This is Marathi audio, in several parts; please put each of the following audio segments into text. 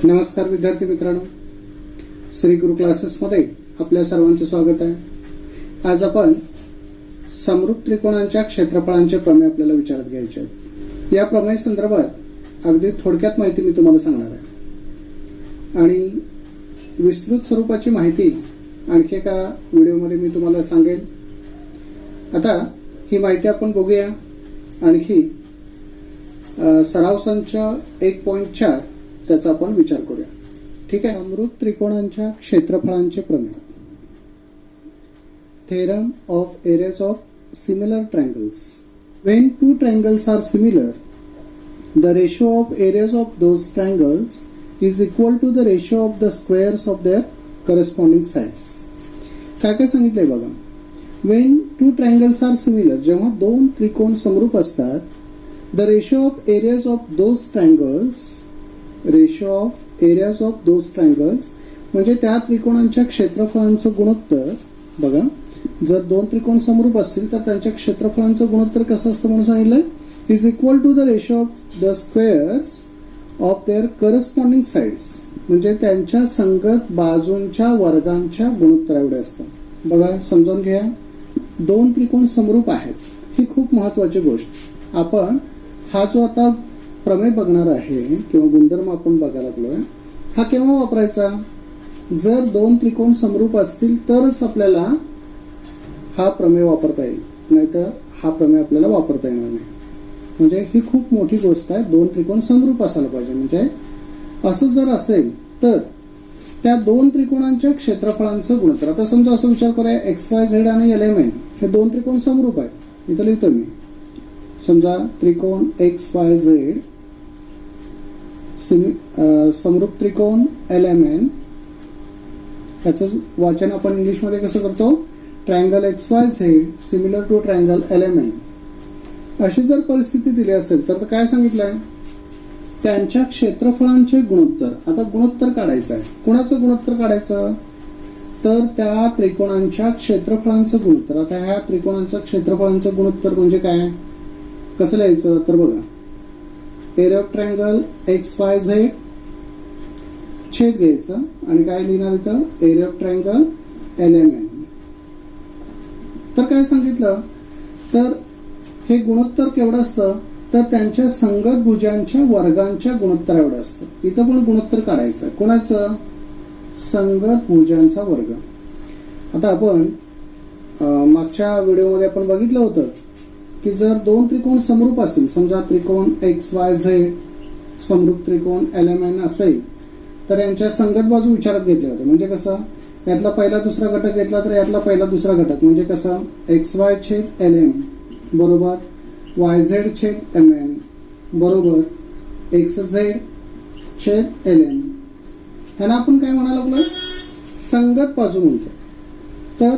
नमस्कार विद्यार्थी मित्रांनो, श्री गुरु क्लासेसमध्ये आपल्या सर्वांचे स्वागत आहे. आज आपण समरूप त्रिकोणांच्या क्षेत्रफळांचे प्रमेय आपल्याला विचारात घ्यायचे आहेत. या प्रमेय संदर्भात अगदी थोडक्यात माहिती मी तुम्हाला सांगणार आहे आणि विस्तृत स्वरूपाची माहिती आणखी एका व्हिडिओमध्ये मी तुम्हाला सांगेन. आता ही माहिती आपण बघूया. आणखी सराव संच 1.4 त्याचा आपण विचार करूया. ठीक आहे. समरूप त्रिकोणांच्या क्षेत्रफळांचे प्रमेय. Theorem of areas of similar triangles. When two triangles are similar, the ratio of areas of those triangles is equal to the ratio of the squares of their corresponding sides. काय काय सांगितलंय बघा. When two triangles are similar, जेव्हा दोन त्रिकोण समरूप असतात, the ratio of areas of those triangles, ratio of areas of those triangles म्हणजे त्या त्रिकोणांच्या क्षेत्रफळांचं गुणोत्तर. बघा, जर दोन त्रिकोण समरूप असतील तर त्यांच्या क्षेत्रफळांचं गुणोत्तर कसं असतं म्हणून सांगितलंय, is equal to the ratio of the squares of their corresponding sides म्हणजे त्यांच्या संगत बाजूंच्या वर्गांच्या गुणोत्तर एवढे असतं. बघा, समजावून घ्या. दोन त्रिकोण समरूप आहेत, ही खूप महत्वाची गोष्ट. आपण हा जो आता प्रमेय बघणार आहे किंवा गुणधर्म आपण बघायला लागलोय, हा केव्हा वापरायचा? जर दोन त्रिकोण समरूप असतील तरच आपल्याला हा प्रमेय वापरता येईल, नाहीतर हा प्रमेय आपल्याला वापरता येणार नाही. म्हणजे ही खूप मोठी गोष्ट आहे. दोन त्रिकोण समरूप असायला पाहिजे. म्हणजे असं जर असेल तर त्या दोन त्रिकोणांच्या क्षेत्रफळांचं गुणोत्तर. आता समजा असं विचार करूया, XYZ आणि LMN हे दोन त्रिकोण समरूप आहेत. इथं लिहितो मी. समजा त्रिकोण XYZ समरूप त्रिकोण LMN, याचं वाचन आपण इंग्लिशमध्ये कसं करतो, triangle XYZ similar to triangle LMN. अशी जर परिस्थिती दिली असेल तर काय सांगितलंय, त्यांच्या क्षेत्रफळांचे गुणोत्तर. आता गुणोत्तर काढायचं आहे. कुणाचं गुणोत्तर काढायचं, तर त्या त्रिकोणांच्या क्षेत्रफळांचं गुणोत्तर. आता ह्या त्रिकोणांच्या क्षेत्रफळांचं गुणोत्तर म्हणजे काय, कसं लिहायचं, तर बघा, एरिया ऑफ ट्रायंगल XYZ छेद घ्यायचं आणि काय लिहिणार इथं, एरिया ऑफ ट्रायंगल LMN. तर काय सांगितलं, तर हे गुणोत्तर केवढं असतं, तर त्यांच्या संगत भुजांच्या वर्गांच्या गुणोत्तर एवढं असतं. इथं पण गुणोत्तर काढायचं. कोणाचं, संगत भुजांचा वर्ग. आता आपण मागच्या व्हिडिओमध्ये आपण बघितलं होतं की जर दोन त्रिकोण समरूप असतील, समजा त्रिकोण XYZ समरूप त्रिकोण LMN असेल, तर यांच्या संगत बाजू विचारात घेतल्या होत्या. म्हणजे कसं, यातला पहिला दुसरा घटक घेतला तर यातला पहिला दुसरा घटक म्हणजे कसं, XY छेद LM बरोबर YZ छेद MN बरोबर XZ छेद LN. ह्याला आपण काय म्हणायला लागलोय, संगत बाजू म्हणतो. तर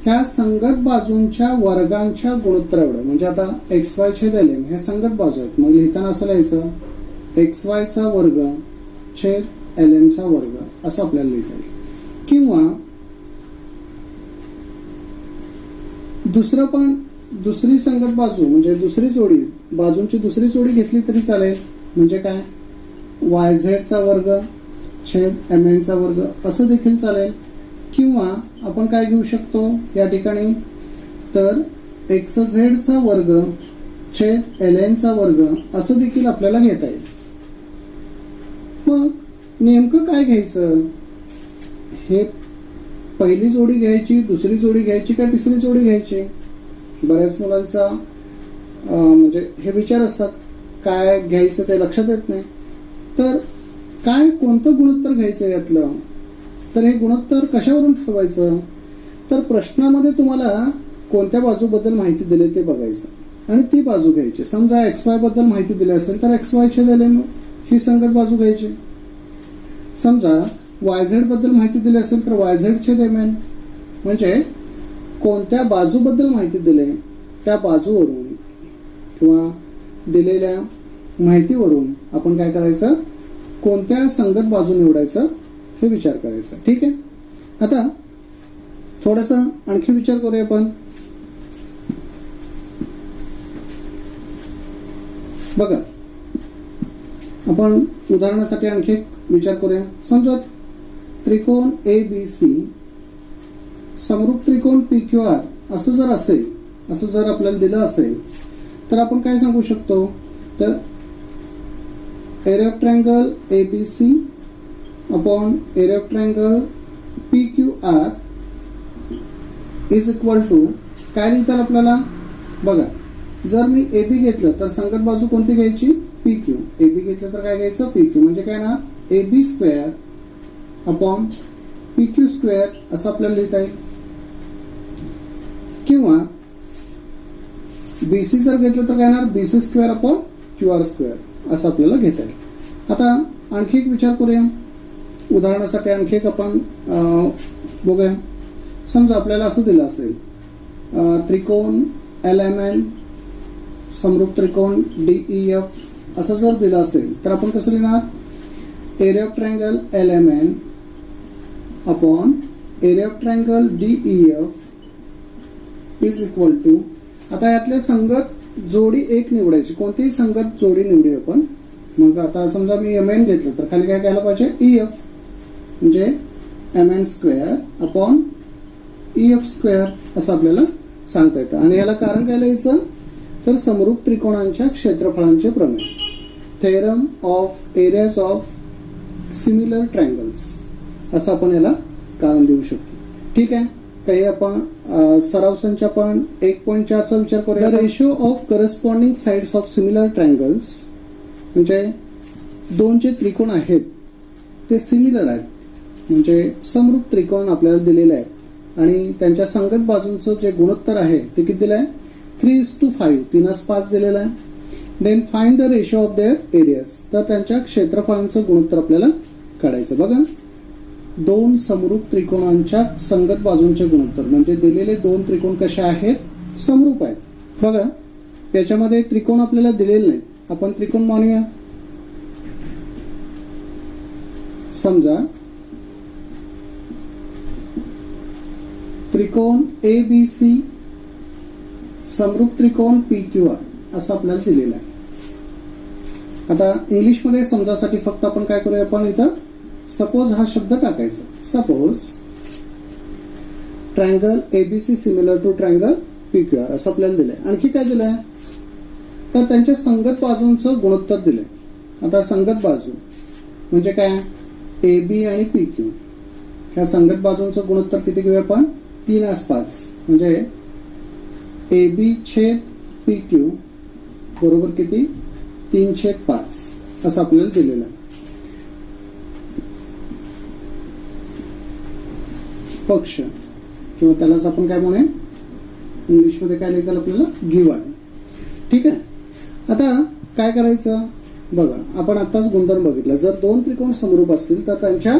ह्या संगत बाजूंच्या वर्गांच्या गुणोत्तर एवढं. म्हणजे आता XY छेद LM हे संगत बाजू आहेत. मग लिहिताना असं लिहायचं, XY चा वर्ग छेद LM चा वर्ग असं आपल्याला लिहिता येईल. किंवा दुसरं पण, दुसरी संगत बाजू म्हणजे दुसरी जोडी, बाजूंची दुसरी जोडी घेतली तरी चालेल. म्हणजे काय, YZ चा वर्ग छेद MN चा वर्ग असं देखील चालेल. किंवा आपण काय घेऊ शकतो या ठिकाणी, तर XZ चा वर्ग छेद LN चा वर्ग असं देखील आपल्याला घेता येईल. मग नेमकं काय घ्यायचं, हे पहिली जोडी घ्यायची, दुसरी जोडी घ्यायची का तिसरी जोडी घ्यायची? बऱ्याच मुलांचा म्हणजे हे विचार असतात, काय घ्यायचं ते लक्षात येत नाही. तर काय, कोणतं गुणोत्तर घ्यायचं यातलं, तर हे गुणोत्तर कशावरून ठरवायचं, तर प्रश्नामध्ये तुम्हाला कोणत्या बाजूबद्दल माहिती दिली ते बघायचं आणि ती बाजू घ्यायची. समजा XY बद्दल माहिती दिली असेल तर XY छेद LM ही संगत बाजू घ्यायची. समजा YZ बद्दल माहिती दिली असेल तर YZ छेद MN म्हणजे कोणत्या बाजूबद्दल माहिती दिली त्या बाजूवरून किंवा दिलेल्या माहितीवरून आपण काय करायचं, कोणत्या संगत बाजू निवडायचं हे विचार करायचा. ठीक आहे. आता थोडासा आणखी विचार करूया आपण. बघा, आपण उदाहरणासाठी आणखी एक विचार करूया. समजा त्रिकोण ABC समरूप त्रिकोण PQR असं जर असेल, असं जर आपल्याला दिलं असेल तर आपण काय सांगू शकतो, तर area of triangle ABC upon area of triangle PQR is equal to काय लिहितात आपल्याला बघा. जर मी AB घेतलं तर संगत बाजू कोणती घ्यायची, PQ. AB घेतलं तर काय घ्यायचं, PQ. म्हणजे काय ना, AB square upon PQ square असं आपल्याला लिहिता येईल. किंवा BC जर घेतलं तर काय येणार, BC square upon QR square असं आपल्याला घेता येईल. आता आणखी एक विचार करूया. उदाहरणासाठी आणखी एक आपण बघूया. समजा आपल्याला असं दिलं असेल, त्रिकोण LMN समरूप त्रिकोण DEF असं जर दिलं असेल तर आपण कसं लिहिणार, area of triangle LMN upon area of triangle DEF is equal to, आता यातल्या संगत जोडी एक निवडायची, कोणतीही संगत जोडी निवडूया आपण. मग आता समजा मी MN घेतलं तर खाली काय घ्यायला पाहिजे, EF म्हणजे MN square upon EF square असं आपल्याला सांगता येतं. आणि याला कारण काय लिहायचं, तर समरूप त्रिकोणांच्या क्षेत्रफळांचे प्रमेय, theorem of areas of similar triangles असं आपण याला कारण देऊ शकतो. ठीक आहे. काही आपण सराव संच आपण 1.4चा विचार करूया. The ratio of corresponding sides of similar triangles, म्हणजे दोन जे त्रिकोण आहेत ते सिमिलर आहेत, म्हणजे समरूप त्रिकोण आपल्याला दिलेले आहेत आणि त्यांच्या संगत बाजूंचं जे गुणोत्तर आहे ते किती दिलं आहे, 3:5, 3:5 दिलेलं आहे. Then find the ratio of their areas, तर त्यांच्या क्षेत्रफळांचं गुणोत्तर आपल्याला काढायचं. बघा, दोन समरूप त्रिकोणांच्या संगत बाजूंचे गुणोत्तर, म्हणजे दिलेले दोन त्रिकोण कसे आहेत, समरूप आहेत. बघा, याच्यामध्ये त्रिकोण आपल्याला दिलेले नाहीत, आपण त्रिकोण मानूया. समजा त्रिकोण ABC समरूप त्रिकोण PQR असं आपल्याला दिलेलं आहे. आता इंग्लिशमध्ये समजासाठी फक्त आपण काय करूया, आपण इथं सपोज हा शब्द टाकायचा. Suppose triangle ABC similar to triangle PQR असं आपल्याला दिलंय. आणखी काय दिलंय, तर त्यांच्या संगत बाजूंचं गुणोत्तर दिलंय. आता संगत बाजू म्हणजे काय, AB आणि PQ, ह्या संगत बाजूंचं गुणोत्तर किती घेऊया आपण, 3:5, म्हणजे AB छेद PQ बरोबर किती, 3/5 असं आपल्याला दिलेलं आहे. पक्ष किंवा त्यालाच आपण काय म्हणूया, इंग्लिशमध्ये काय लिहितात आपल्याला, गिवन. ठीक आहे. आता काय करायचं बघा, आपण आताच गुणधर्म बघितला. जर दोन त्रिकोण समरूप असतील तर त्यांच्या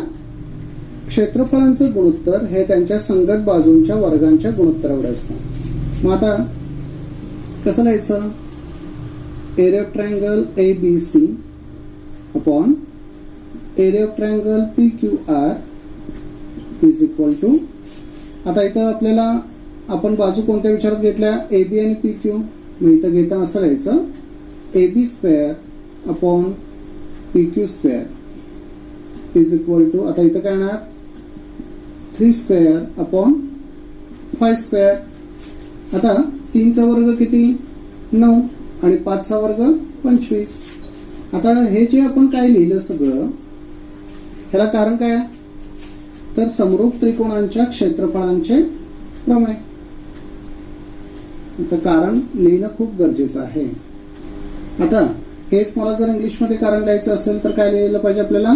क्षेत्रफळांचं गुणोत्तर हे त्यांच्या संगत बाजूंच्या वर्गांच्या गुणोत्तर एवढे असतं. मग आता कसं लिहायचं, area of triangle ABC upon area of triangle PQR is equal to, आता इथं आपल्याला आपण बाजू कोणत्या विचारात घेतल्या, AB आणि PQ. मग इथं घेताना असं लिहायचं, AB square upon PQ square is equal to, आता इथं काय येणार, 3 स्क्वेअर अपॉन 5 स्क्वेअर. आता 3चा वर्ग किती, 9 आणि 5चा वर्ग 25. आता हे जे आपण काय लिहिलं सगळं, ह्याला कारण काय, तर समरूप त्रिकोणांच्या क्षेत्रफळांचे प्रमेय. तर कारण लिहिणं खूप गरजेचं आहे. आता हेच मला जर इंग्लिशमध्ये कारण लिहायचं असेल तर काय लिहायला पाहिजे आपल्याला,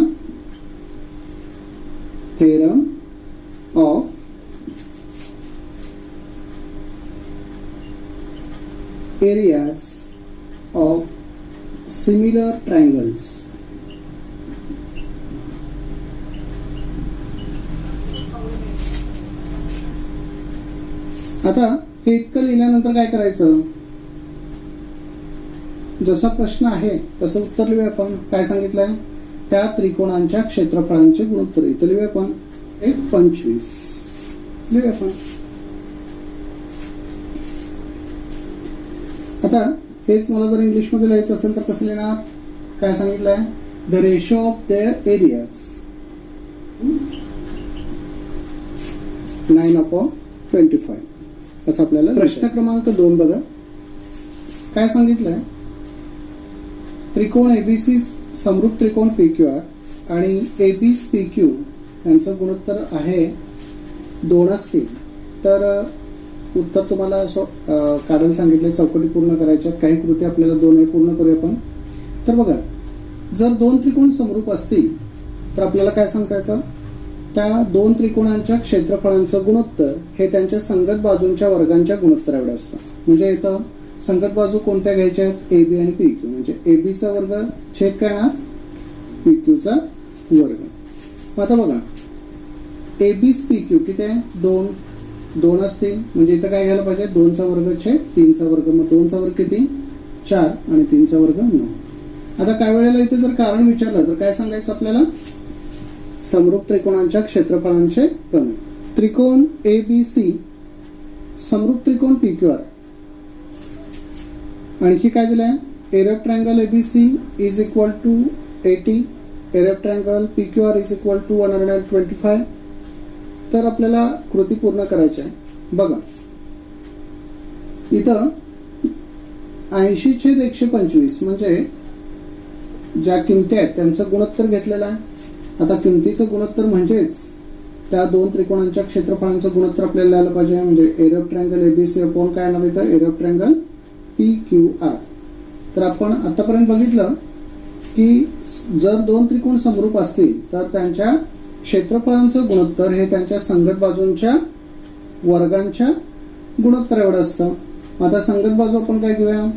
theorem of areas of similar triangles. आता हे इतकं लिहिल्यानंतर काय करायचं, जसा प्रश्न आहे तसं उत्तर लिहूया आपण. काय सांगितलंय, त्या त्रिकोणांच्या क्षेत्रफळांचे गुणोत्तर इथं लिहूया आपण, 25 लिहूया आपण. आता हेच मला जर इंग्लिशमध्ये लिहायचं असेल तर कसं लिहिणार, काय सांगितलंय? The ratio of their areas 9/25 असं आपल्याला. प्रश्न क्रमांक 2 बघा काय सांगितलंय? त्रिकोण एबीसी समरूप त्रिकोण PQR आणि AB PQ यांचं गुणोत्तर आहे 2 असतील तर उत्तर तुम्हाला काढायला सांगितले. चौकटी पूर्ण करायच्या. काही कृती आपल्याला 2 पूर्ण करूया आपण. तर बघा जर 2 त्रिकोण समरूप असतील तर आपल्याला काय सांगता येतं? त्या 2 त्रिकोणांच्या क्षेत्रफळांचं गुणोत्तर हे त्यांच्या संगत बाजूंच्या वर्गांच्या गुणोत्तर एवढं असतं. म्हणजे इथं संगत बाजू कोणत्या घ्यायच्या आहेत? AB आणि PQ. म्हणजे AB चा वर्ग छेद काय येणार? PQ चा वर्ग. आता बघा AB PQ किती आहे? 2 असतील म्हणजे इथं काय घ्यायला पाहिजे? 2 चा वर्ग छेद 3 चा वर्ग. मग 2 चा वर्ग किती? 4 आणि 3 चा वर्ग 9. आता काय वेळेला इथे जर कारण विचारलं तर काय सांगायचं आपल्याला? समरूप त्रिकोणांच्या क्षेत्रफळांचे प्रमेय. त्रिकोण ABC समरूप त्रिकोण PQR. आणखी काय दिलंय? Area of triangle ABC is equal to 80. Area of triangle PQR is equal to 125. तर आपल्याला कृती पूर्ण करायची आहे. बघा इथं 80/125 म्हणजे ज्या किमती आहेत त्यांचं गुणोत्तर घेतलेलं आहे. आता किमतीचं गुणोत्तर म्हणजेच त्या 2 त्रिकोणांच्या क्षेत्रफळांचं गुणोत्तर आपल्याला लिहायला पाहिजे. म्हणजे area of triangle ABC upon काय येणार इथं? Area of triangle PQR. तर आपण आतापर्यंत बघितलं की जर 2 त्रिकोण समरूप असतील तर त्यांच्या क्षेत्रफळांचं गुणोत्तर हे त्यांच्या संगत बाजूंच्या वर्गांच्या गुणोत्तर एवढं असतं. आता संगत बाजू आपण काय घेऊया?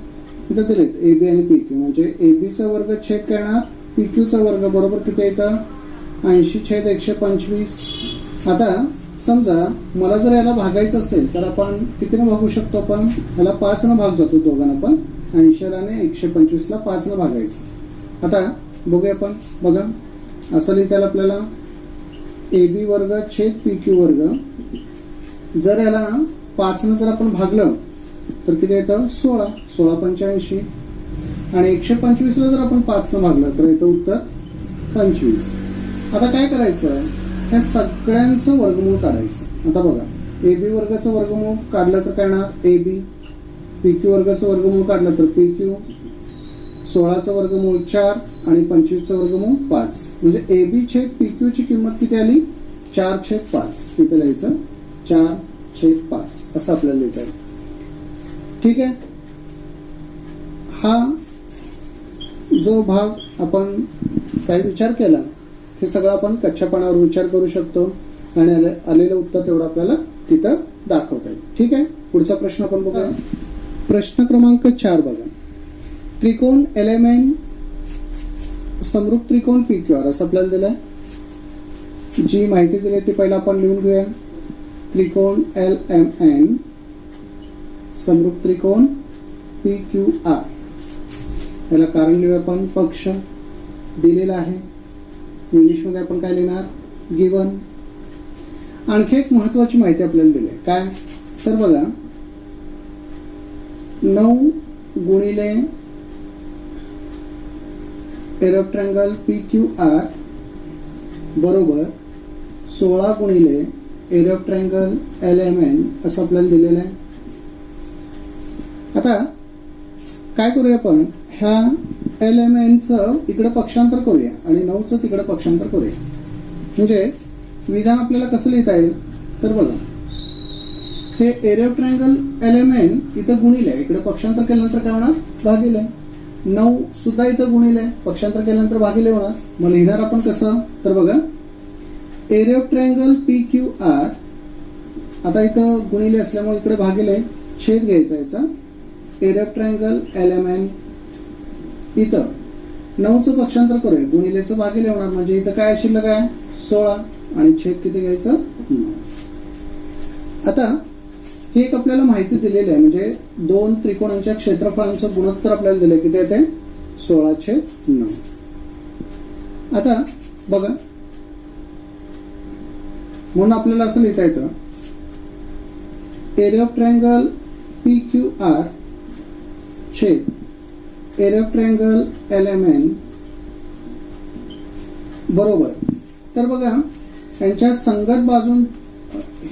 इथं दिलेत AB आणि PQ. म्हणजे AB चा वर्ग छेद काय येणार? PQ चा वर्ग बरोबर किती येतं? 80/125. आता समजा मला जर याला भागायचं असेल तर आपण कितीनं भागू शकतो? आपण याला 5 न भाग जातो दोघांना पण. 80 आणि 125 ला 5 न भागायचं. आता बघूया आपण. बघा असं लिहिता आपल्याला AB वर्ग छेद PQ वर्ग. जर याला 5 न जर आपण भागलं तर किती येतं? 16. 16/85. आणि 125 ला जर आपण 5 न भागलं तर येतं उत्तर 25. आता काय करायचं? ह्या सगळ्यांचं वर्गमूळ काढायचं. आता बघा AB वर्गाचं वर्गमूळ काढलं तर काय येणार? AB. PQ वर्गाचं वर्गमूळ काढलं तर PQ. 16चं वर्गमूळ 4 आणि 25चं वर्गमूळ 5. म्हणजे AB छेद PQ ची किंमत किती आली? 4/5. किती लिहायचं? 4/5 असं आपल्याला लिहिता येईल. ठीक आहे. हा जो भाग आपण काही विचार केला हे सगळं आपण कच्च्या पानावर विचार करू शकतो आणि आलेलं उत्तर तेवढं आपल्याला तिथं दाखवता येईल. ठीक आहे. पुढचा प्रश्न आपण बघूया. प्रश्न क्रमांक 4 बघा. त्रिकोण LMN समरूप त्रिकोण PQR असं आपल्याला दिलंय. जी माहिती दिली ती पहिला आपण लिहून घेऊया. त्रिकोण LMN समरूप त्रिकोण PQR. याला कारण लिहूया आपण. पक्ष दिलेला आहे. इंग्लिशमध्ये आपण काय लिहिणार? गिवन. आणखी एक महत्वाची माहिती आपल्याला दिली. काय? तर बघा 9 गुणिले एरिया ऑफ ट्रायंगल PQR बरोबर 16 गुणिले एरिया ऑफ ट्रायंगल LMN असं आपल्याला दिलेलं आहे. आता काय करूया आपण? ह्या LMNचं इकडे पक्षांतर करूया आणि 9चं तिकडे पक्षांतर करूया. म्हणजे विधान आपल्याला कसं लिहिता येईल? तर बघा हे एरिया ऑफ ट्रायंगल LMN इथं गुणिले, इकडे पक्षांतर केल्यानंतर काय होणार? भागिले. 9 सुद्धा इथं गुणिले, पक्षांतर केल्यानंतर भागिले होणार. मग लिहिणार आपण कसं? तर बघा एरिया ऑफ ट्रायंगल PQR आता इथं गुणिले असल्यामुळे इकडे भागिले, छेद घ्यायचा याचा. एरिया ऑफ ट्रायंगल LMN इथं 9चं पक्षांतर करूया, गुणिलेचं भागिले होणार. म्हणजे इथं काय शिल्लक आहे? 16 आणि छेद किती घ्यायचं? 9. आता हे एक आपल्याला माहिती दिलेली आहे. म्हणजे 2 त्रिकोणांच्या क्षेत्रफळांचं गुणोत्तर आपल्याला दिलंय. किती येते? 16/9. आता बघा म्हणून आपल्याला असं लिहिता येतं एरिया ऑफ ट्रायंगल PQR छेद एरिया ऑफ ट्रायंगल LMN बरोबर. तर बघा यांच्या संगत बाजून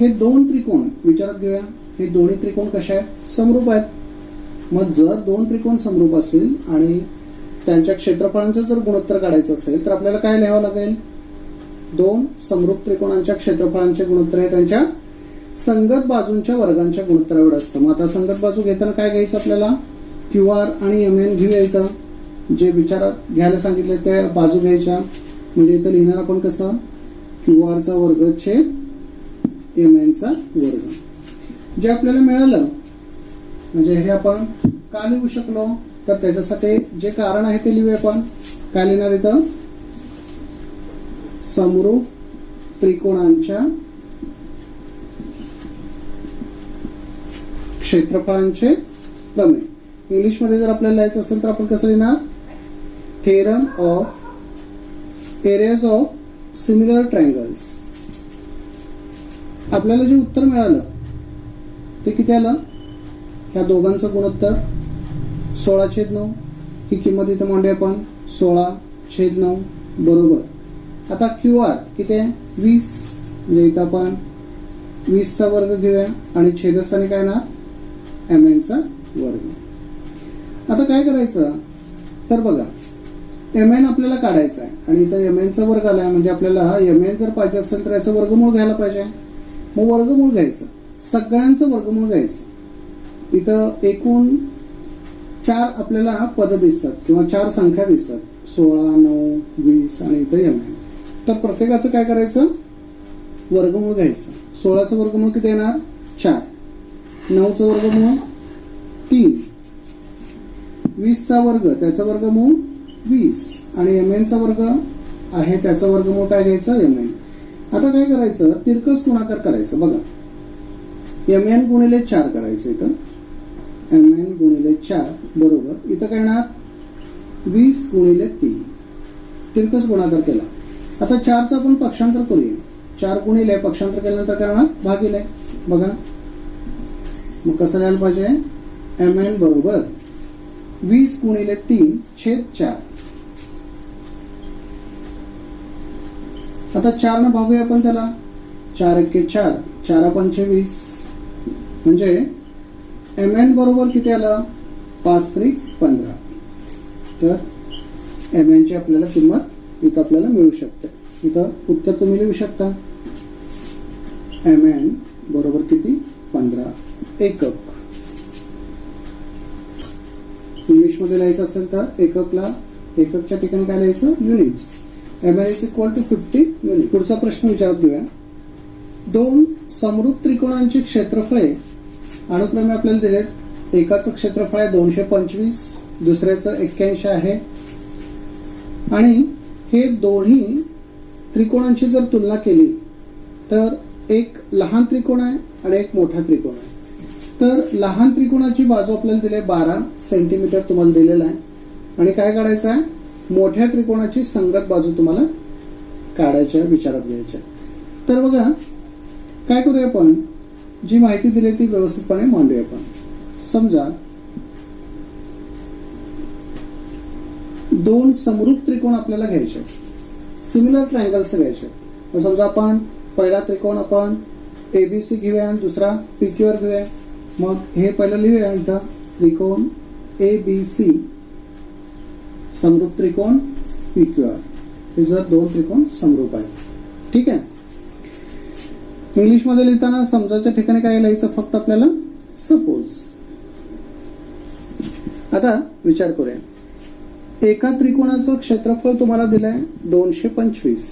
हे दोन त्रिकोण विचारात घेऊया. हे दोन्ही त्रिकोण कसे आहेत? समरूप आहेत. मग जर दोन त्रिकोण समरूप असतील आणि त्यांच्या क्षेत्रफळांचं जर गुणोत्तर काढायचं असेल तर आपल्याला काय लिहावं लागेल? दोन समरूप त्रिकोणांच्या क्षेत्रफळांचे गुणोत्तर हे त्यांच्या संगत बाजूंच्या वर्गांच्या गुणोत्तर एवढं असतं. मग आता संगत बाजू घेताना काय घ्यायचं आपल्याला? QR आणि MN घेऊया. इथं जे विचारात घ्यायला सांगितले त्या बाजू घ्यायच्या. म्हणजे इथं लिहिणार आपण कसं? QR चा वर्ग छेद MN चा वर्ग. जे आपल्याला मिळालं म्हणजे हे आपण का लिहू शकलो? तर त्याच्यासाठी जे कारण आहे ते लिहूया आपण. काय लिहिणार इथं? समरूप त्रिकोणांच्या क्षेत्रफळांचे प्रमेय. इंग्लिशमध्ये जर आपल्याला लिहायचं असेल तर आपण कसं लिहिणार? Theorem of areas of similar triangles. आपल्याला जे उत्तर मिळालं ते किती आलं? ह्या दोघांचं गुणोत्तर 16/9. ही किंमत इथं मांडूया आपण 16/9 बरोबर. आता QR किती आहे? 20. म्हणजे इथं आपण 20 चा वर्ग घेऊया आणि छेदस्थानी काय येणार? MN चा वर्ग. आता काय करायचं? तर बघा MN आपल्याला काढायचं आहे आणि इथं MN चा वर्ग आलाय म्हणजे आपल्याला MN जर पाहिजे असेल तर याचं वर्गमूळ घ्यायला पाहिजे. मग वर्गमूळ घ्यायचं, सगळ्यांचं वर्गमूळ घ्यायचं. इथं एकूण 4 आपल्याला पद दिसतात किंवा 4 संख्या दिसतात. 16, 9, 20 आणि इथं MN. तर प्रत्येकाचं काय करायचं? वर्गमूळ घ्यायचं. 16चं वर्गमूळ किती येणार? 4. 9चं वर्गमूळ 3. 20चा वर्ग त्याचा वर्गमूळ 20 आणि MN चा वर्ग आहे त्याचा वर्गमूळ काय घ्यायचं? MN. आता काय करायचं? तिरकस गुणाकार करायचं. बघा MN गुणिले 4 करायचं. इथं MN गुणिले 4 बरोबर. इथं काय येणार? 20 गुणिले 3. तिरकस गुणाकार केला. आता 4चं आपण पक्षांतर करूया. 4 गुणिले पक्षांतर केल्यानंतर काय होणार? भागिले. बघा मग कसं लिहायला पाहिजे? MN बरोबर 20 गुणिले 3 छेद 4. आता 4 न भागूया आपण त्याला. 4 × 4 4 × 5 = 20. म्हणजे MN बरोबर किती आलं? 5 × 3 = 15. तर MN ची आपल्याला किंमत इथं आपल्याला मिळू शकते. इथं उत्तर तुम्ही लिहू शकता. MN बरोबर किती? 15 एकक. इंग्लिशमध्ये लिहायचं असेल तर एककला एककच्या ठिकाणी काय लिहायचं? युनिट्स. MN = 50 unit. पुढचा प्रश्न विचारत घेऊया. दोन समरूप त्रिकोणांची क्षेत्रफळे अनुक्रमे आपल्याला दिलेत. एकाचं क्षेत्रफळ आहे 225, दुसऱ्याचं 81 आहे आणि हे दोन्ही त्रिकोणांची जर तुलना केली तर एक लहान त्रिकोण आहे आणि एक मोठा त्रिकोण आहे. तर लहान त्रिकोणाची बाजू आपल्याला दिली 12 सेंटीमीटर तुम्हाला दिलेला आहे आणि काय काढायचं आहे? मोठ्या त्रिकोणाची संगत बाजू तुम्हाला काढायच्या विचारात घ्यायच्या. तर बघा काय करूया आपण? जी माहिती दिली ती व्यवस्थितपणे मांडूया आपण. समजा दोन समरूप त्रिकोण आपल्याला घ्यायचे, सिमिलर ट्रायंगल्स घ्यायचे. समजा आपण पहिला त्रिकोण आपण ABC घेऊया आणि दुसरा PQR घेऊया. मग हे पहिलं लिहूया इथं त्रिकोण ABC समरूप त्रिकोण PQR. हे जर दोन त्रिकोण समरूप आहेत. ठीक आहे. इंग्लिशमध्ये लिहिताना समजाच्या ठिकाणी काय लिहायचं? फक्त आपल्याला सपोज. आता विचार करूया. एका त्रिकोणाचं क्षेत्रफळ तुम्हाला दिलंय 225.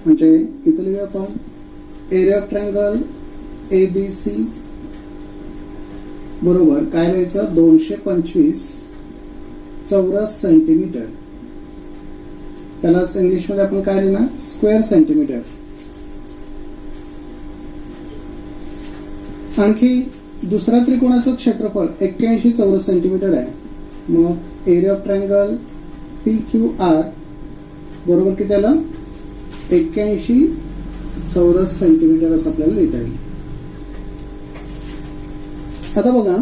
म्हणजे इथं लिहूया आपण एरिया ऑफ ट्रायंगल ABC बरोबर काय लिहायचं? 225 चौरस सेंटीमीटर. त्यालाच इंग्लिशमध्ये आपण काय लिहिणार? Square centimetre. आणखी दुसऱ्या त्रिकोणाचं क्षेत्रफळ 81 चौरस सेंटीमीटर आहे. मग एरिया ऑफ ट्रायंगल PQR बरोबर किती आलं? 81 चौरस सेंटीमीटर असं आपल्याला लिहिता येईल. आता बघा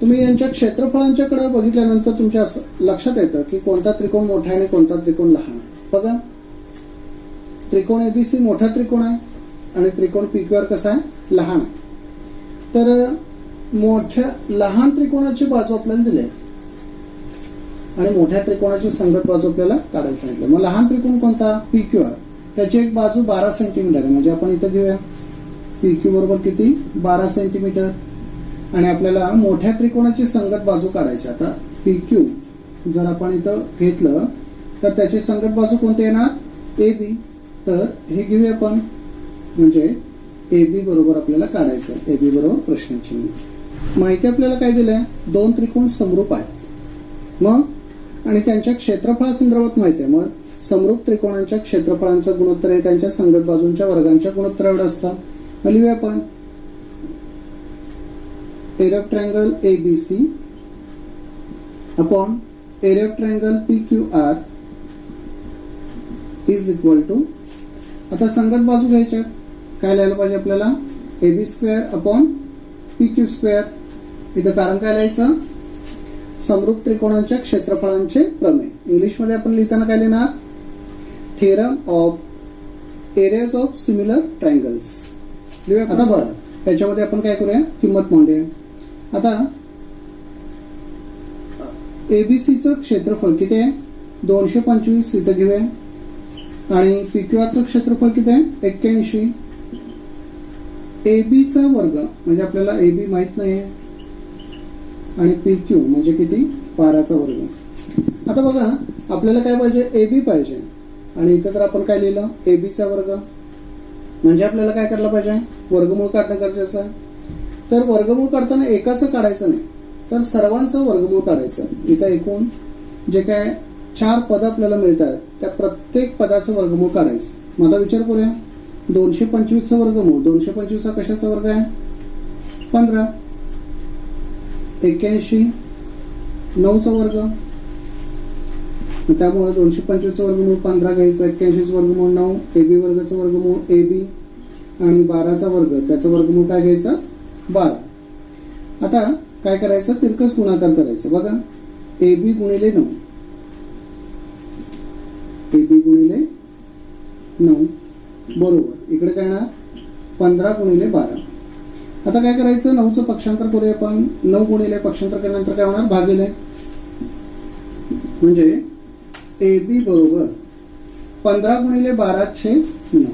तुम्ही यांच्या क्षेत्रफळांच्याकडे बघितल्यानंतर तुमच्या असं लक्षात येतं की कोणता त्रिकोण मोठा आहे आणि कोणता त्रिकोण लहान आहे. बघा त्रिकोण एबीसी मोठा त्रिकोण आहे आणि त्रिकोण पीक्यूआर कसा आहे, लहान आहे. तर मोठ्या लहान त्रिकोणाची बाजू आपल्याला दिली आहे आणि मोठ्या त्रिकोणाची संगत बाजू आपल्याला काढायला सांगितलं. मग लहान त्रिकोण कोणता, पीक्यूआर. त्याची एक बाजू 12 सेंटीमीटर आहे. म्हणजे आपण इथं घेऊया पीक्यू बरोबर किती, 12 सेंटीमीटर. आणि आपल्याला मोठ्या त्रिकोणाची संगत बाजू काढायची. आता पीक्यू जर आपण इथं घेतलं तर त्याची संगत बाजू कोणती येणार, ए बी. तर हे घेऊया आपण, म्हणजे ए बी बरोबर आपल्याला काढायचं. ए बी बरोबर प्रश्नचिन्ह. माहिती आपल्याला काय दिलंय, दोन त्रिकोण समरूप आहेत मग, आणि त्यांच्या क्षेत्रफळासंदर्भात माहिती आहे. मग समरूप त्रिकोणांच्या क्षेत्रफळांचं गुणोत्तर हे त्यांच्या संगत बाजूंच्या वर्गांच्या गुणोत्तर एवढं असतं. मग लिहूया आपण area of triangle ABC upon area of triangle PQR is equal to, आता संगत बाजू घ्यायच्या, काय लिहायला पाहिजे आपल्याला, AB square upon PQ square. इथं कारण काय लिहायचं, समरूप त्रिकोणांच्या क्षेत्रफळांचे प्रमेय. इंग्लिशमध्ये आपण लिहिताना काय लिहिणार, theorem of areas of similar triangles. आता बरं याच्यामध्ये आपण काय करूया, किंमत मांडूया. आता एबीसीचं क्षेत्रफळ किती आहे, 225 इथं घेऊया. आणि पीक्यूआरचं क्षेत्रफळ किती आहे, 81. एबीचा वर्ग म्हणजे आपल्याला एबी माहित नाही आणि PQ म्हणजे किती, 12चा वर्ग. आता बघा आपल्याला काय पाहिजे, एबी पाहिजे. आणि इथं तर आपण काय लिहिलं, एबीचा वर्ग. म्हणजे आपल्याला काय करायला पाहिजे, वर्गमूळ काढणं गरजेचं आहे. तर वर्गमूळ काढताना एकाचं काढायचं नाही, तर सर्वांचं वर्गमूळ काढायचं. इथं एकूण जे काय 4 पद आपल्याला मिळतात त्या प्रत्येक पदाचं वर्गमूळ काढायचं. मग आता विचार करूया, 225चं वर्गमूळ, 225 हा कशाचा वर्ग आहे, 15. 81 9चा वर्ग, त्यामुळे 225चं वर्गमूळ 15 घ्यायचं, 81चं वर्गमूळ 9, एबी वर्गाचं वर्गमूळ एबी आणि 12चा वर्ग त्याचं वर्गमूळ काय घ्यायचं, 12. आता काय करायचं, तिरकस गुणाकार करायचं. बघा एबी गुणिले 9, एबी गुणिले 9 बरोबर इकडे काय ना 15 गुणिले 12. आता काय करायचं, 9चं पक्षांतर करूया आपण. 9 गुणिले पक्षांतर केल्यानंतर काय होणार, भागिले. म्हणजे एबी बरोबर 15 गुणिले 12/9.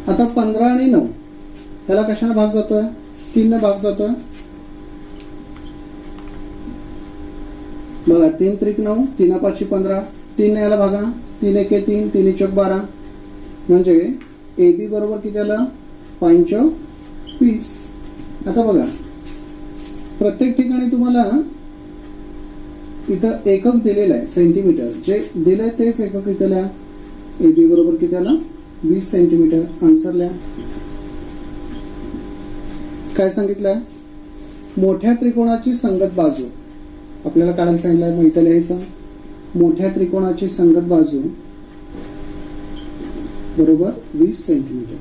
आता 15 आणि 9 त्याला कशाने भाग जातोय, 3 ने भाग जातोय. बघा 3 त्रिक 9, 3 5 15, 3 याला भागा, 3 1 3, 3 4 12. म्हणजे एबी बरोबर किती आलं, 25. आता बघा प्रत्येक ठिकाणी तुम्हाला इथं एकक दिलेलं आहे, सेंटीमीटर. जे दिलंय तेच एकक इथं लिहा. एबी बरोबर किती आलं, 20 सेंटीमीटर. आन्सर लिहा. काय सांगितलंय, मोठ्या त्रिकोणाची संगत बाजू आपल्याला काढायला सांगितलंय. मग इथं लिहायचं, मोठ्या त्रिकोणाची संगत बाजू बरोबर 20 सेंटीमीटर.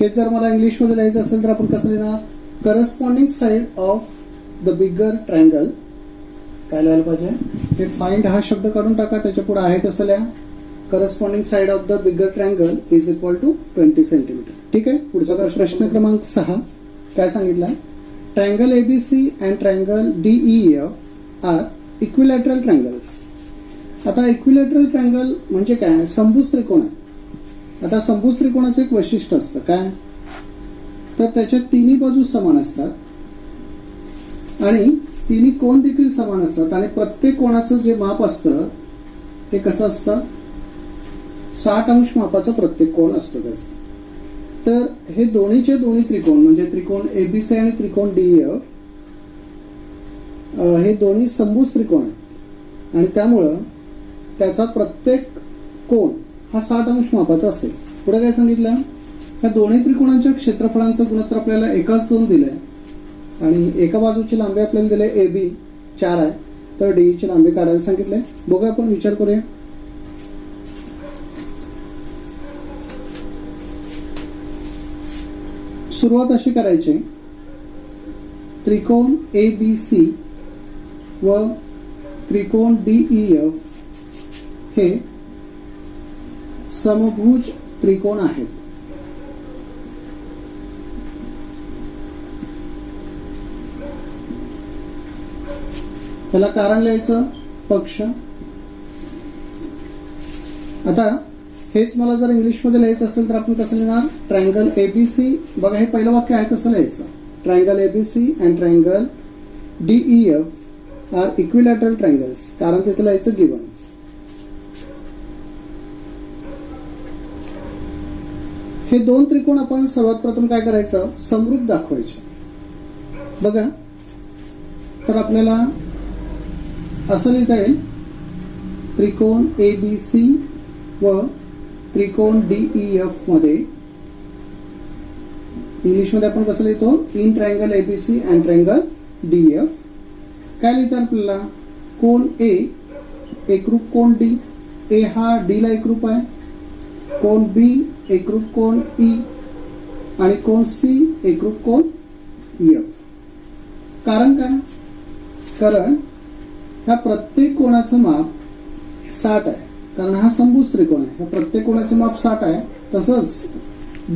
हे जर मला इंग्लिश मध्ये लिहायचं असेल तर आपण कसं लिहिणार, corresponding side of the bigger triangle. काय लिहायला पाहिजे, ते फाइंड हा शब्द काढून टाका, त्याच्या पुढे आहे तसं लिहा. Corresponding side of the bigger triangle is equal to 20 centimetre. ठीक आहे. पुढचा प्रश्न क्रमांक 6 काय सांगितलं, triangle ABC and triangle DEF are equilateral triangles. आता इक्विलॅटरल ट्रायंगल म्हणजे काय, समभुज त्रिकोण आहे. आता समभुज त्रिकोणाचं एक वैशिष्ट्य असतं काय, तर त्याच्या तिन्ही बाजू समान असतात आणि तिन्ही कोण देखील समान असतात. आणि प्रत्येक कोणाचं जे माप असतं ते कसं असतं, 60 अंश मापाचं प्रत्येक कोण असतं त्याचं. तर हे दोन्हीचे दोन्ही त्रिकोण म्हणजे त्रिकोण एबीसी आणि त्रिकोण DEF हे दोन्ही समभुज त्रिकोण आहेत आणि त्यामुळं त्याचा प्रत्येक कोण हा 60 अंश मापाचा असेल. पुढे काय सांगितलं, ह्या दोन्ही त्रिकोणांच्या क्षेत्रफळांचं गुणोत्तर आपल्याला एकाच 2 दिलंय आणि एका बाजूची लांबी आपल्याला दिली AB 4 आहे, तर DE ची लांबी काढायला सांगितलंय. बघा आपण विचार करूया. सुरुवात अशी करायची, त्रिकोण ABC व त्रिकोण DEF हे समभुज त्रिकोण आहेत. त्याला कारण लिहायचं पक्ष. आता हेच मला जर इंग्लिश मध्ये लिहायचं असेल तर आपण कसं लिहिणार? Triangle ABC. बघा, हे पहिलं वाक्य आहे तसं लिहायचं. Triangle ABC and triangle DEF are equilateral triangles. कारण तिथे लिहायचं गिवन. हे दोन त्रिकोण आपण सर्वात प्रथम काय करायचं? समरूप दाखवायचे. बघा, तर आपल्याला असं लिहिता येईल, त्रिकोण ABC व त्रिकोण DEF मध्ये इंग्लिश मध्ये आपण कसं लिहितो? In triangle ABC and triangle DEF. काय लिहितात आपल्याला? कोण A एकरूप कोण D. A हा D ला एकरूप आहे. कोण B एकरूप कोण E आणि कोण C एकरूप कोण F. कारण काय? कारण ह्या प्रत्येक कोणाचं माप 60 आहे. कारण हा समभुज त्रिकोण आहे. ह्या प्रत्येक कोणाचं माप 60 आहे. तसंच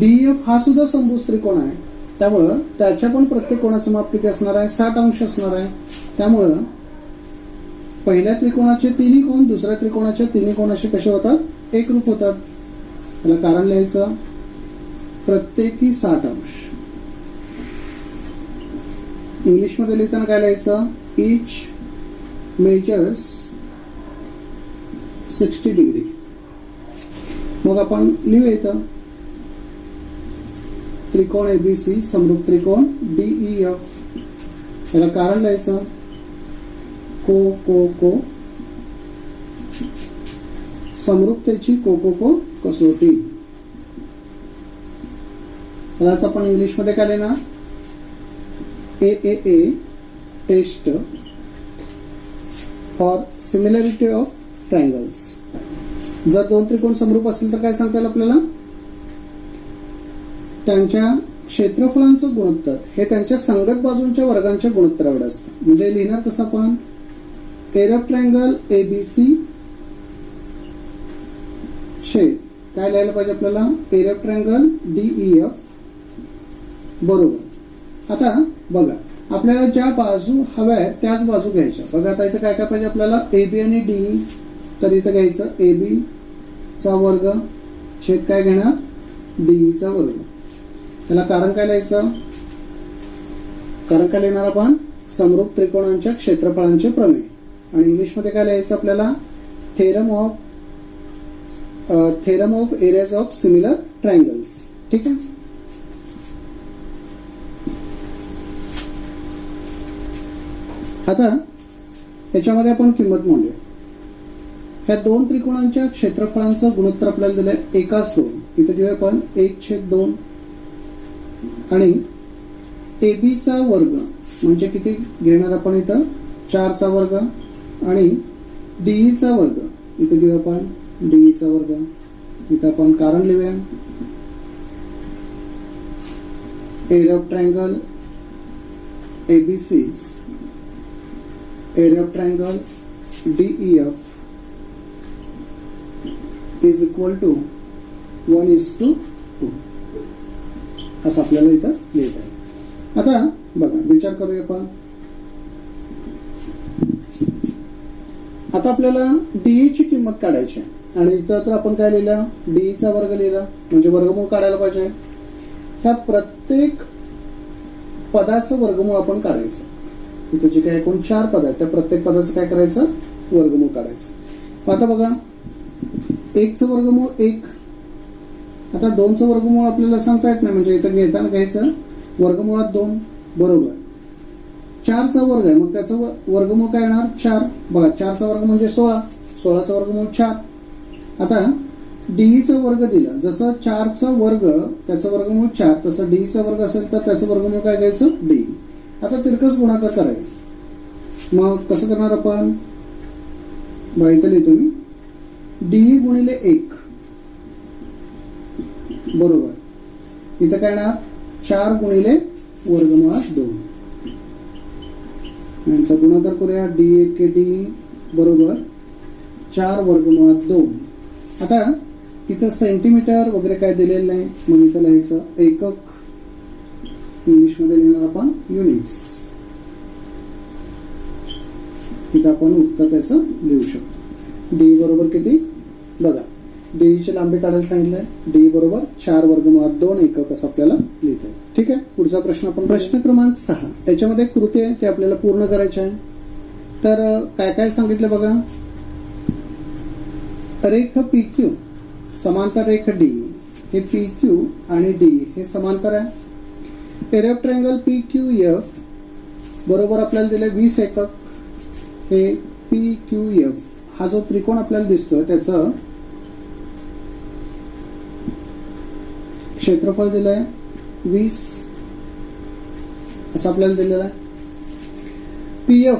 DEF हा सुद्धा समभुज त्रिकोण आहे. त्यामुळं त्याच्या पण प्रत्येक कोणाचं माप किती असणार आहे? 60 अंश असणार आहे. त्यामुळं पहिल्या त्रिकोणाचे तिन्ही कोण दुसऱ्या त्रिकोणाचे तिन्ही कोणाचे कसे होतात? एकरूप होतात. त्याला कारण लिहायचं प्रत्येकी 60 अंश. इंग्लिश मध्ये लिहिताना काय लिहायचं? इच मेजर्स 60 डिग्री. मग आपण लिहूया इथं त्रिकोण ABC समरूप त्रिकोण DEF. याला कारण लिहायचं को को को समरूपतेची को को को कसोटी. यालाच आपण इंग्लिश मध्ये काय लिहिणार? AAA test for similarity of triangles. जर दोन त्रिकोण समरूप असतील तर काय सांगता येईल आपल्याला? त्यांच्या क्षेत्रफळांचं गुणोत्तर हे त्यांच्या संगत बाजूंच्या वर्गांच्या गुणोत्तरावर असतं. म्हणजे लिहिणार कसं आपण? एरर ट्रायंगल ABC छेद काय लिहायला पाहिजे आपल्याला? एरर ट्रायंगल DEF बरोबर. आता बघा, आपल्याला ज्या बाजू हव्या आहेत त्याच बाजू घ्यायच्या. बघा, आता इथे काय काय पाहिजे आपल्याला? AB आणि DE. तर इथं घ्यायचं AB चा वर्ग छेद काय घेणार? DE चा वर्ग. त्याला कारण काय लिहायचं? कारण काय लिहिणार आपण? समरूप त्रिकोणांच्या क्षेत्रफळांचे प्रमेय. आणि इंग्लिश मध्ये काय लिहायचं आपल्याला? Theorem of areas of similar triangles. ठीक आहे. आता याच्यामध्ये आपण किंमत मोजूया. ह्या दोन त्रिकोणांच्या क्षेत्रफळांचं गुणोत्तर आपल्याला दिलंय एकाच दोन. इथे घेऊया आपण 1/2 आणि AB चा वर्ग म्हणजे किती घेणार आपण? इथं 4 चा वर्ग आणि DE चा वर्ग इथे घेऊया आपण DE चा वर्ग. इथं आपण कारण लिहूया area of triangle ABC area of triangle DEF is equal to 1:2 असं आपल्याला इथं लिहिता येईल. आता बघा, विचार करूया आपण. आता आपल्याला DE ची किंमत काढायची आहे आणि इथं तर आपण काय लिहिलं? DE चा वर्ग लिहिला म्हणजे वर्गमूळ काढायला पाहिजे. ह्या प्रत्येक पदाचं वर्गमूळ आपण काढायचं. इथे जे काही एकूण 4 पद आहेत त्या प्रत्येक पदाचं काय करायचं? वर्गमूळ काढायचं. आता बघा, 1 चं वर्गमूळ 1. आता 2 चं वर्गमूळ आपल्याला सांगता येत नाही म्हणजे इथं घेताना घ्यायचं वर्गमुळात 2 बरोबर. 4 चा वर्ग आहे मग त्याचं वर्गमूळ काय येणार? 4. बघा, 4 चा वर्ग म्हणजे 16. 16 चा वर्गमूळ 4. आता DE चा वर्ग दिला. जसं 4 चा वर्ग त्याचं वर्गमूळ 4 तसं DE चा वर्ग असेल तर त्याचं वर्गमूळ काय घ्यायचं? DE. आता तिरकस गुणाकार करायचं. मग कसं करणार आपण? इथं लिहितो मी DE गुणिले 1 बरोबर. इथं काय येणार? 4 गुणिले वर्गमुळात 2. यांचा गुणाकार करूया. DE बरोबर 4 वर्गमुळात 2. आता इथं सेंटीमीटर वगैरे काय दिलेलं नाही, मग इथं लिहायचं एकक. इंग्लिशमध्ये लिहिणार आपण युनिट्स. इथं आपण उत्तर त्याचं लिहू शकतो. डी बरोबर किती बघा, डी ची लांबी काढायला सांगितलंय. डी बरोबर 4 वर्गमुळात 2 एकक असं आपल्याला लिहिता येईल. ठीक आहे, पुढचा प्रश्न आपण प्रश्न क्रमांक 6. याच्यामध्ये कृती आहे ते आपल्याला पूर्ण करायचे आहे. तर काय काय सांगितलं बघा. रेख PQ समांतर रेख D, हे PQ आणि D हे समांतर आहे. एरिया ऑफ ट्रायंगल PQF बरोबर आपल्याला दिले 20 एकक. हे PQF हा जो त्रिकोण आपल्याला दिसतोय त्याचं क्षेत्रफळ दिलंय 20 असं आपल्याला दिलेलं आहे. PF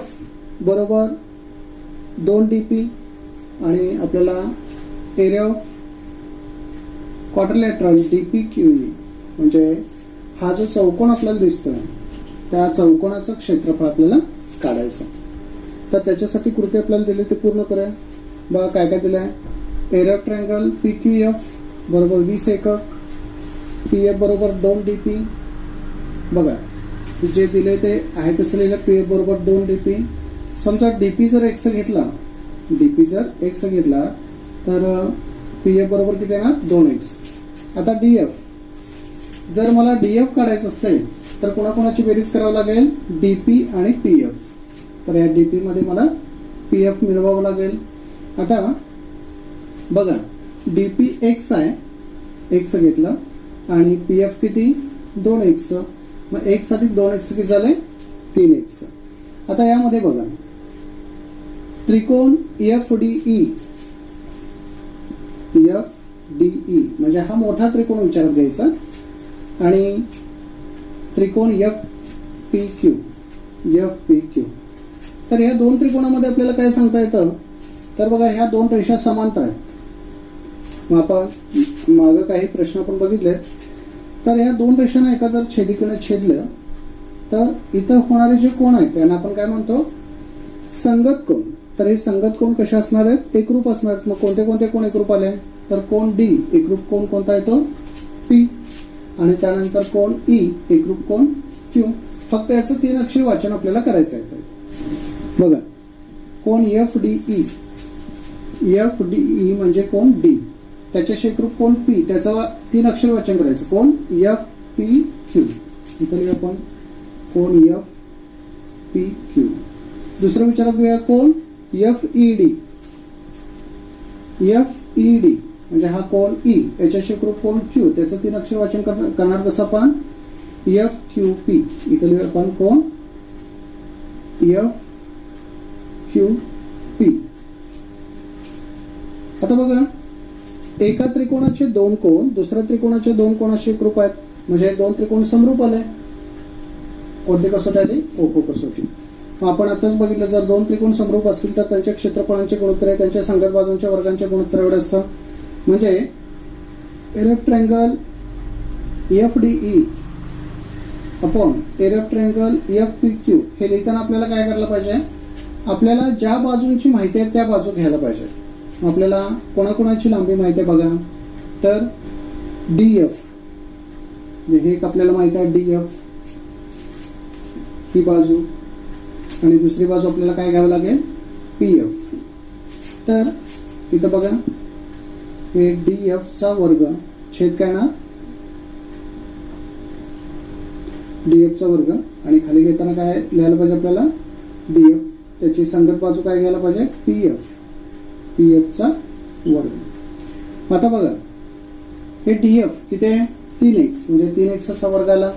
बरोबर 2 DP आणि आपल्याला एरिया ऑफ क्वाड्रिलॅटरल DPQE म्हणजे हा जो चौकोन आपल्याला दिसतोय त्या चौकोनाचं क्षेत्रफळ आपल्याला काढायचं. तर त्याच्यासाठी कृती आपल्याला दिली ते पूर्ण करूया. बघा काय काय दिलंय. एरिया ऑफ ट्रायंगल PQF बरोबर 20 एकक. PF बरोबर 2 DP. बघा जे दिले ते आहे तसं लिहिलं. PF बरोबर 2 DP. समजा DP जर x घेतला, DP जर x घेतला तर PF बरोबर किती येणार 2x. आता DF जर मला DF काढायचं असेल तर कोणाकोणाची बेरीज करावी लागेल, DP आणि PF. तर या DP मध्ये मला PF मिळवावं लागेल. आता बघा DP x आहे, x घेतलं आणि PF किती 2x. मग x अधिक 2x किती झाले 3x. आता यामध्ये बघा त्रिकोण FDE म्हणजे हा मोठा त्रिकोण विचारात घ्यायचा आणि त्रिकोण FPQ. तर या दोन त्रिकोणामध्ये आपल्याला काय सांगता येतं, तर बघा ह्या दोन रेषा समांतर आहेत. मग आपण मागं काही प्रश्न आपण बघितले. तर या दोन रेषांना एका जर छेदिकेने छेदलं तर इथं होणारे जे कोण आहेत त्यांना आपण काय म्हणतो संगत कोण. तर हे संगत कोण कशा असणार आहेत, एकरूप असणार आहेत. मग कोणते कोणते कोण एकरूप आले, तर कोण D एकरूप कोण कोणता येतो P आणि त्यानंतर कोण E एकरूप कोण Q. फक्त याचं 3 अक्षरी वाचन आपल्याला करायचं आहे. बघा कोण FDE म्हणजे कोण D, त्याच्याशी एकरूप कोण P, त्याचं 3 अक्षरी वाचन करायचं कोण FPQ. इथं लिहूया आपण कोण FPQ. दुसरं विचारात घेऊया कोण FED म्हणजे हा कोण E, याच्याशी एकरूप कोण Q, त्याचं 3 अक्षर वाचन करणार कसं आपण FQP. इथं लिहूया आपण कोण FQP. आता बघा एका त्रिकोणाचे 2 कोण दुसऱ्या त्रिकोणाचे 2 कोणाशी एकरूप आहेत, म्हणजे 2 त्रिकोण समरूप आले. कोणती कसोटी आली, ओको कसोटी. आपण आताच बघितलं जर 2 त्रिकोण समरूप असतील तर त्यांच्या क्षेत्रफळांचे गुणोत्तर आहे त्यांच्या संगत बाजूंच्या वर्गांचे गुणोत्तर एवढे असतं. म्हणजे area of triangle FDE upon area of triangle FPQ हे लिहिताना आपल्याला काय करायला पाहिजे, आपल्याला ज्या बाजूंची माहिती आहे त्या बाजू घ्यायला पाहिजे. आपल्याला कोणाकोणाची लांबी माहिती आहे बघा, तर DF हे एक आपल्याला माहिती आहे DF ही बाजू आणि दुसरी बाजू आपल्याला काय घ्यावं लागेल PF. तर इथं बघा हे DF चा वर्ग छेद काय ना DF चा वर्ग आणि खाली घेताना काय लिहायला पाहिजे आपल्याला DF, त्याची संगत बाजू काय घ्यायला पाहिजे PF चा वर्ग. आता बघा हे DF किती आहे 3x म्हणजे 3x चा वर्ग आला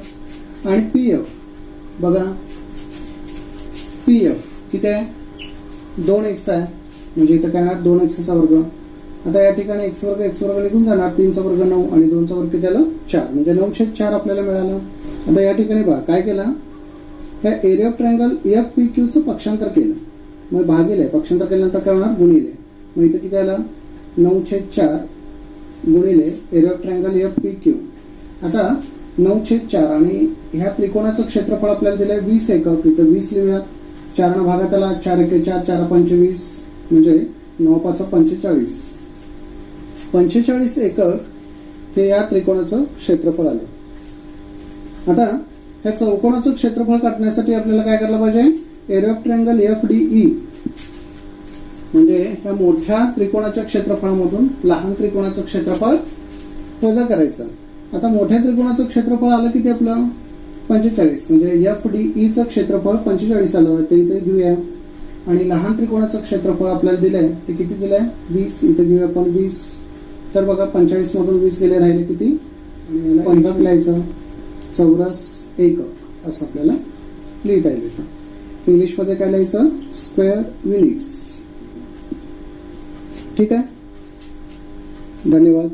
आणि PF बघा PF किती आहे 2x आहे म्हणजे इथं काय येणार 2x चा वर्ग. आता या ठिकाणी x वर्ग निघून जाणार, 3 चा वर्ग 9 आणि 2 चा वर्ग किती आलं 4 म्हणजे 9/4 आपल्याला मिळालं. आता या ठिकाणी बघा काय केलं, ह्या एरिया ऑफ ट्रायंगल FPQ चं पक्षांतर केलं, मग भागिले पक्षांतर केल्यानंतर काय होणार गुणिले. मग इथं किती आलं 9/4 गुणिले एरिया ऑफ ट्रायंगल FPQ. आता 9/4 आणि ह्या त्रिकोणाचं क्षेत्रफळ आपल्याला दिलंय 20 एकक. इथं 20 लिहूया 4 न भागा त्याला, 4 एके 4, 4 पंचे 20, म्हणजे 9 पाच 45. 45 एकक हे या त्रिकोणाचं क्षेत्रफळ आलं. आता ह्या चौकोनाचं क्षेत्रफळ काढण्यासाठी आपल्याला काय करायला पाहिजे, एरिया ऑफ ट्रायंगल FDE म्हणजे ह्या मोठ्या त्रिकोणाच्या क्षेत्रफळामधून लहान त्रिकोणाचं क्षेत्रफळ वजा करायचं. आता मोठ्या त्रिकोणाचं क्षेत्रफळ आलं किती आपलं 45, म्हणजे FDE चं क्षेत्रफळ 45 आलं, ते इथे घेऊया. आणि लहान त्रिकोणाचं क्षेत्रफळ आपल्याला दिलंय ते किती दिलंय 20, इथे घेऊया आपण 20. तर बघा 45 मधून 20 गेले, राहिले किती, आणि याला 15 लिहायचं, चौरस एकक असं आपल्याला लिहिता येईल. इंग्लिशमध्ये काय लिहायचं, स्क्वेअर युनिट्स. ठीक आहे, धन्यवाद.